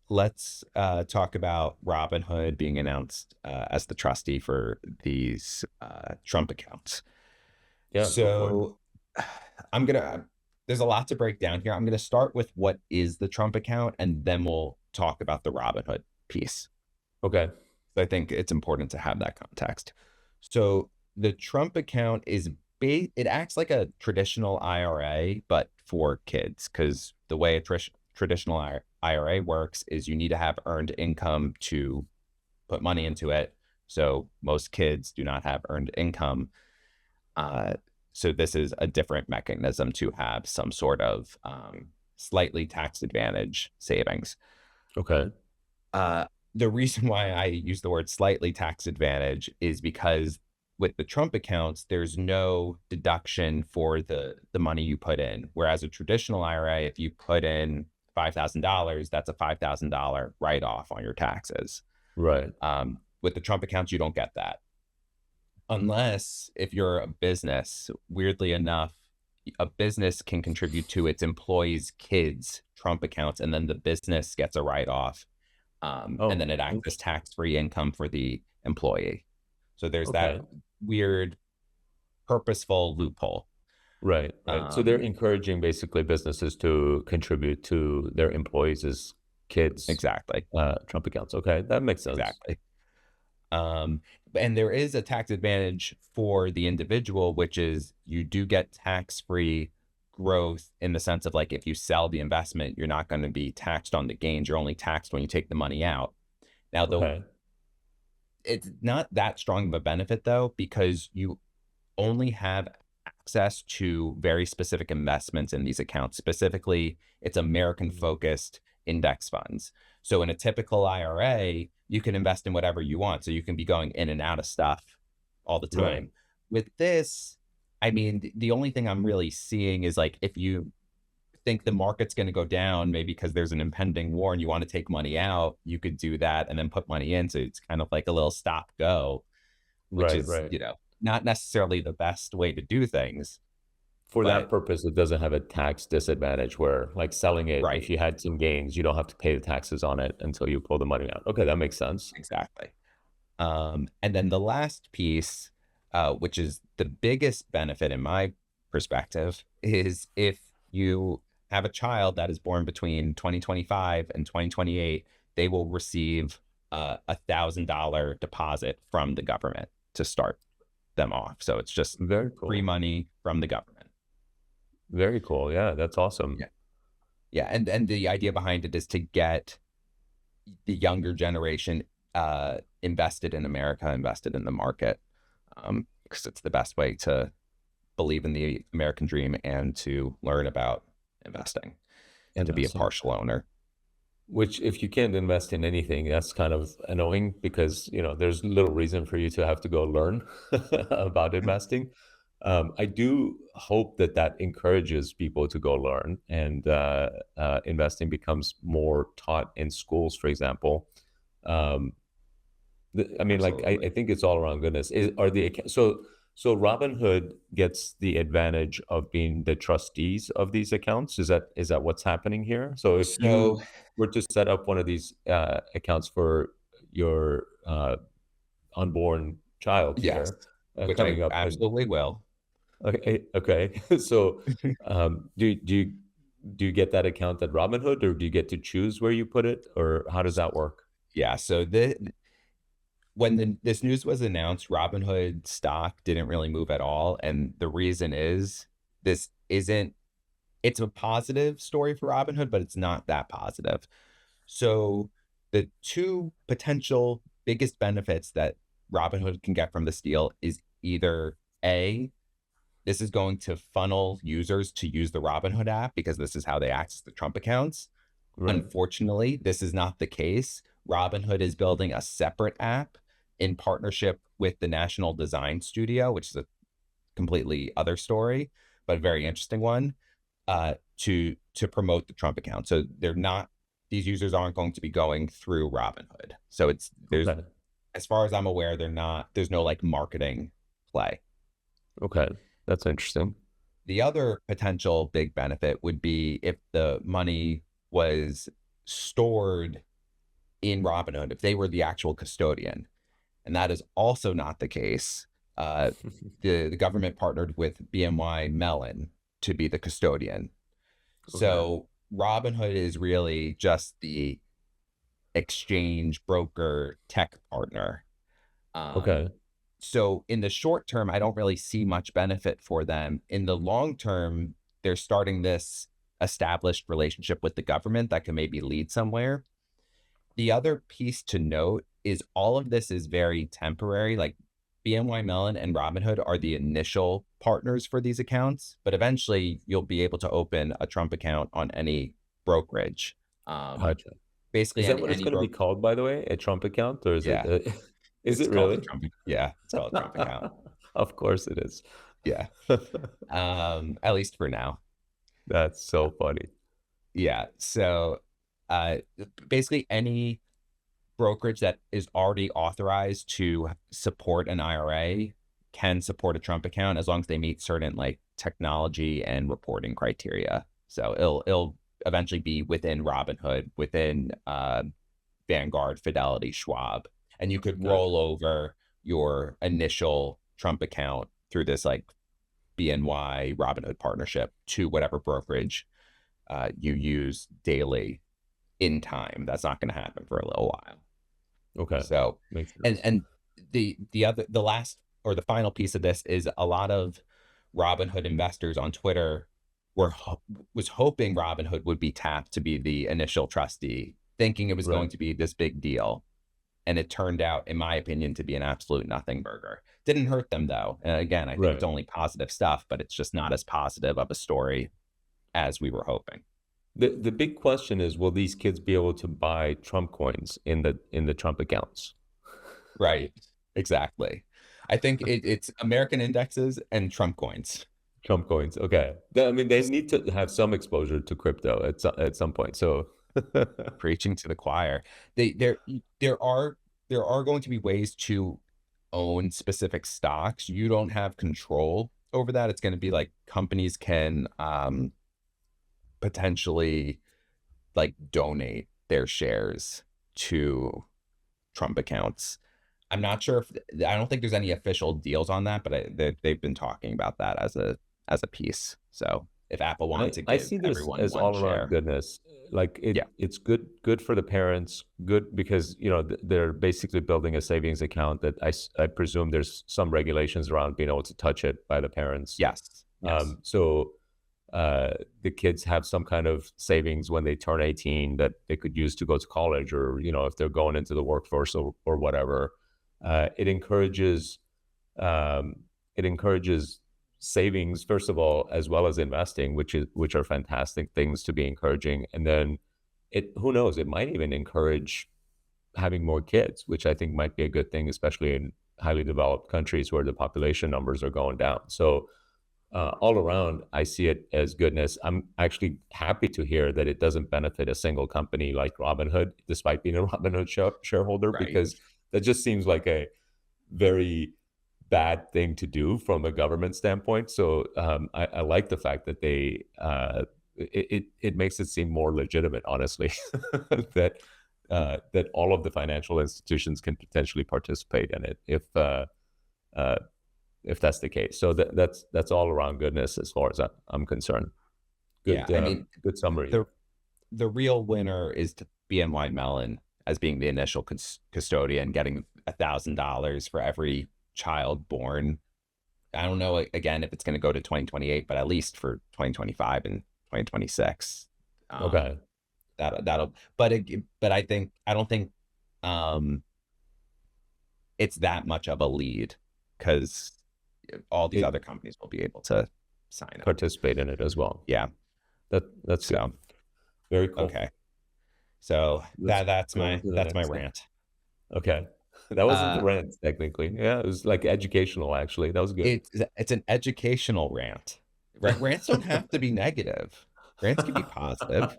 let's talk about Robinhood being announced as the trustee for these Trump accounts. Yeah, go for it. So I'm gonna, there's a lot to break down here. I'm gonna start with what is the Trump account, and then we'll talk about the Robinhood piece. Okay. So I think it's important to have that context. So the Trump account is it acts like a traditional IRA, but for kids, because the way a traditional IRA works is you need to have earned income to put money into it. So most kids do not have earned income. Uh, so this is a different mechanism to have some sort of slightly tax advantage savings. Okay. Uh, the reason why I use the word slightly tax advantage is because with the Trump accounts, there's no deduction for the money you put in. Whereas a traditional IRA, if you put in $5,000, that's a $5,000 write off on your taxes. Right. With the Trump accounts, you don't get that unless if you're a business. Weirdly enough, a business can contribute to its employees' kids' Trump accounts, and then the business gets a write off, and Oh, then it acts as tax-free income for the employee. So there's that okay. weird purposeful loophole. Right, right. So they're Um, encouraging basically businesses to contribute to their employees' kids' exactly, Trump accounts. Okay, that makes sense. exactly. Um, and there is a tax advantage for the individual, which is you do get tax-free growth in the sense of like if you sell the investment, you're not going to be taxed on the gains. You're only taxed when you take the money out. Now, though, Okay. it's not that strong of a benefit though, because you only have access to very specific investments in these accounts. Specifically, it's American focused index funds. So in a typical IRA, you can invest in whatever you want. So you can be going in and out of stuff all the Right. time. With this, I mean, the only thing I'm really seeing is like if you think the market's going to go down, maybe because there's an impending war and you want to take money out, you could do that and then put money in. So it's kind of like a little stop go, which Right, is, right. not necessarily the best way to do things, For that but purpose, it doesn't have a tax disadvantage where, like, selling it, if right, you had some gains, you don't have to pay the taxes on it until you pull the money out. Okay, that makes sense. exactly. And then the last piece, which is the biggest benefit in my perspective, is if you have a child that is born between 2025 and 2028, they will receive $1,000 deposit from the government to start them off. So it's just Very free cool. money from the government. Very cool. Yeah, that's awesome. Yeah. Yeah. And the idea behind it is to get the younger generation invested in America, invested in the market, because it's the best way to believe in the American dream and to learn about investing and to be a Investing. partial owner. Which, if you can't invest in anything, that's kind of annoying because, there's little reason for you to have to go learn about investing. I do hope that that encourages people to go learn and investing becomes more taught in schools, for example. Um, I mean, like, I Absolutely. think it's all around goodness. So Robinhood gets the advantage of being the trustees of these accounts. Is that what's happening here? So if So, you were to set up one of these accounts for your unborn child yes, here which I coming up, absolutely will. okay, okay. So do you get that account at Robinhood, or do you get to choose where you put it, or how does that work? Yeah. So when this news was announced, Robinhood stock didn't really move at all. And the reason is this isn't, it's a positive story for Robinhood, but it's not that positive. So the two potential biggest benefits that Robinhood can get from this deal is either A, this is going to funnel users to use the Robinhood app because this is how they access the Trump accounts. Right. Unfortunately, this is not the case. Robinhood is building a separate app in partnership with the National Design Studio, which is a completely other story, but a very interesting one, to promote the Trump account. So they're not, these users aren't going to be going through Robinhood. So there's, Okay. as far as I'm aware, there's no like marketing play. Okay. That's interesting. The other potential big benefit would be if the money was stored. in Robinhood if they were the actual custodian. And that is also not the case. Uh, the government partnered with BNY Mellon to be the custodian. Okay. So Robinhood is really just the exchange broker tech partner. Um, Okay. so in the short term, I don't really see much benefit for them. In the long term, they're starting this established relationship with the government that can maybe lead somewhere. The other piece to note is all of this is very temporary. Like BNY Mellon and Robinhood are the initial partners for these accounts, but eventually you'll be able to open a Trump account on any brokerage. Um, Gotcha. Basically Is that what it's any going to be broke. called, by the way? A Trump account, or is it? Yeah, Is it's it called a really? Trump. Yeah, it's called a Trump account. Of course it is. Yeah. At least for now. That's so funny. Yeah. So uh basically any brokerage that is already authorized to support an IRA can support a Trump account as long as they meet certain like technology and reporting criteria. So it'll eventually be within Robinhood, within Vanguard, Fidelity, Schwab, and you could roll Gotcha. over your initial Trump account through this like BNY Robinhood partnership to whatever brokerage you use daily in time. That's not going to happen for a little while. Okay. So, Makes and sense. and the last or the final piece of this is a lot of Robinhood investors on Twitter were was hoping Robinhood would be tapped to be the initial trustee, thinking it was Right. going to be this big deal. And it turned out, in my opinion, to be an absolute nothing burger. Didn't hurt them though. And again, I think it's Right. only positive stuff, but it's just not as positive of a story as we were hoping. The big question is, will these kids be able to buy Trump coins in the Trump accounts? Right. Exactly. I think it's American indexes and Trump coins. Trump coins. Okay. I mean, they need to have some exposure to crypto at some point. So, Preaching to the choir. They there are there are going to be ways to own specific stocks. You don't have control over that. It's going to be like companies can potentially like donate their shares to Trump accounts. I'm not sure if I don't think there's any official deals on that, but they've been talking about that as a piece. So if Apple wanted to I give see this everyone as one all around share, goodness. Like yeah, it's good for the parents, good because they're basically building a savings account that I presume there's some regulations around being able to touch it by the parents. yes, yes, So the kids have some kind of savings when they turn 18 that they could use to go to college, or if they're going into the workforce, or whatever. It encourages um, it encourages savings, first of all, as well as investing, which are fantastic things to be encouraging. And then who knows, it might even encourage having more kids, which I think might be a good thing, especially in highly developed countries where the population numbers are going down. So all around, I see it as goodness. I'm actually happy to hear that it doesn't benefit a single company like Robinhood, despite being a Robinhood shareholder, right, because that just seems like a very bad thing to do from a government standpoint. So I like the fact that it makes it seem more legitimate, honestly, that that all of the financial institutions can potentially participate in it uh, if that's the case. So that's all around goodness as far as I'm concerned. yeah. I mean, Good summary the there. the real winner is to BNY Mellon as being the initial custodian, getting $1,000 for every child born. I don't know again if it's going to go to 2028, but at least for 2025 and 2026, Okay. that'll. But I don't think um, it's that much of a lead because all these It other companies will be able to sign up. participate in it as well. Yeah. That's good. So Very cool. okay. So Let's that's go on to the my next thing. rant. Okay. That wasn't the Uh, rant technically. Yeah, it was like educational actually. That was good. it's an educational rant. Rants don't have to be negative. Rants can be positive.